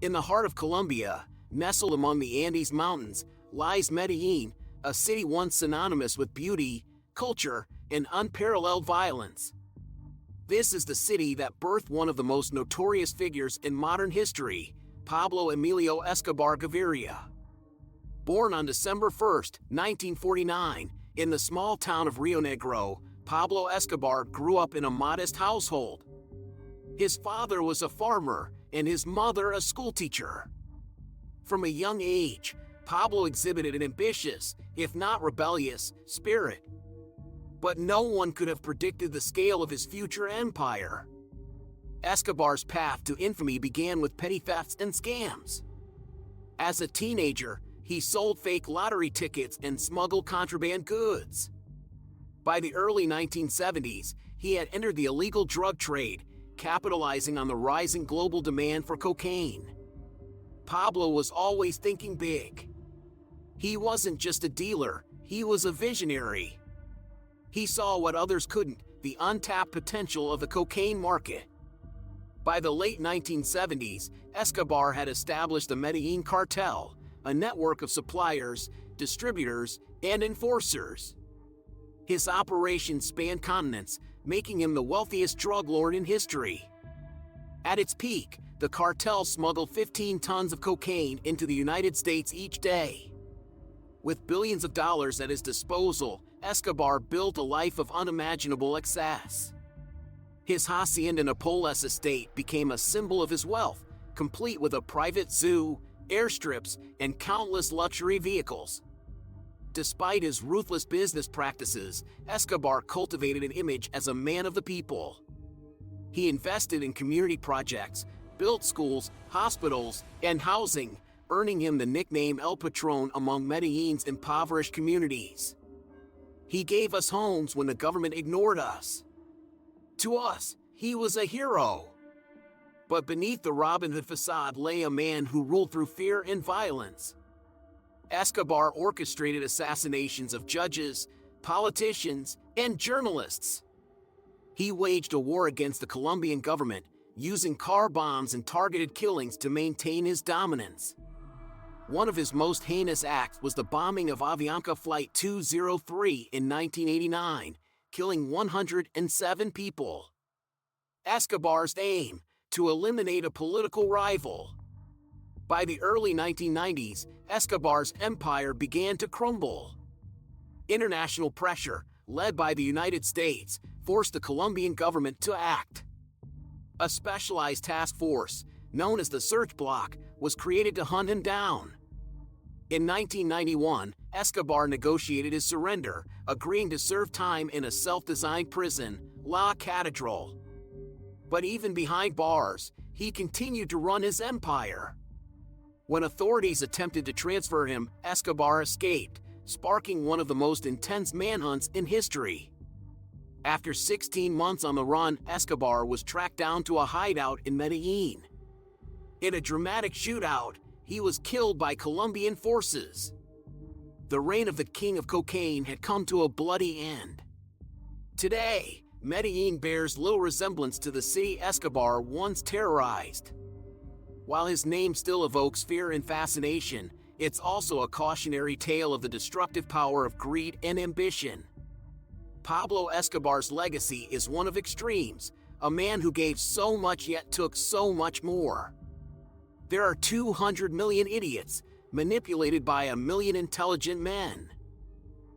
In the heart of Colombia, nestled among the Andes Mountains, lies Medellin, a city once synonymous with beauty, culture, and unparalleled violence. This is the city that birthed one of the most notorious figures in modern history, Pablo Emilio Escobar Gaviria. Born on December 1, 1949, in the small town of Rionegro, Pablo Escobar grew up in a modest household. His father was a farmer and his mother a schoolteacher. From a young age, Pablo exhibited an ambitious, if not rebellious, spirit. But no one could have predicted the scale of his future empire. Escobar's path to infamy began with petty thefts and scams. As a teenager, he sold fake lottery tickets and smuggled contraband goods. By the early 1970s, he had entered the illegal drug trade, capitalizing on the rising global demand for cocaine. Pablo was always thinking big. He wasn't just a dealer, he was a visionary. He saw what others couldn't, the untapped potential of the cocaine market. By the late 1970s, Escobar had established the Medellín Cartel, a network of suppliers, distributors, and enforcers. His operations spanned continents, making him the wealthiest drug lord in history. At its peak, the cartel smuggled 15 tons of cocaine into the United States each day. With billions of dollars at his disposal, Escobar built a life of unimaginable excess. His Hacienda Nápoles estate became a symbol of his wealth, complete with a private zoo, airstrips, and countless luxury vehicles. Despite his ruthless business practices, Escobar cultivated an image as a man of the people. He invested in community projects, built schools, hospitals, and housing, earning him the nickname El Patron among Medellin's impoverished communities. He gave us homes when the government ignored us. To us, he was a hero. But beneath the Robin Hood facade lay a man who ruled through fear and violence. Escobar orchestrated assassinations of judges, politicians, and journalists. He waged a war against the Colombian government, using car bombs and targeted killings to maintain his dominance. One of his most heinous acts was the bombing of Avianca Flight 203 in 1989, killing 107 people. Escobar's aim: to eliminate a political rival. By the early 1990s, Escobar's empire began to crumble. International pressure, led by the United States, forced the Colombian government to act. A specialized task force, known as the Search Bloc, was created to hunt him down. In 1991, Escobar negotiated his surrender, agreeing to serve time in a self-designed prison, La Catedral. But even behind bars, he continued to run his empire. When authorities attempted to transfer him, Escobar escaped, sparking one of the most intense manhunts in history. After 16 months on the run, Escobar was tracked down to a hideout in Medellin. In a dramatic shootout, he was killed by Colombian forces. The reign of the king of cocaine had come to a bloody end. Today, Medellin bears little resemblance to the city Escobar once terrorized. While his name still evokes fear and fascination, it's also a cautionary tale of the destructive power of greed and ambition. Pablo Escobar's legacy is one of extremes, a man who gave so much yet took so much more. There are 200 million idiots, manipulated by 1 million intelligent men.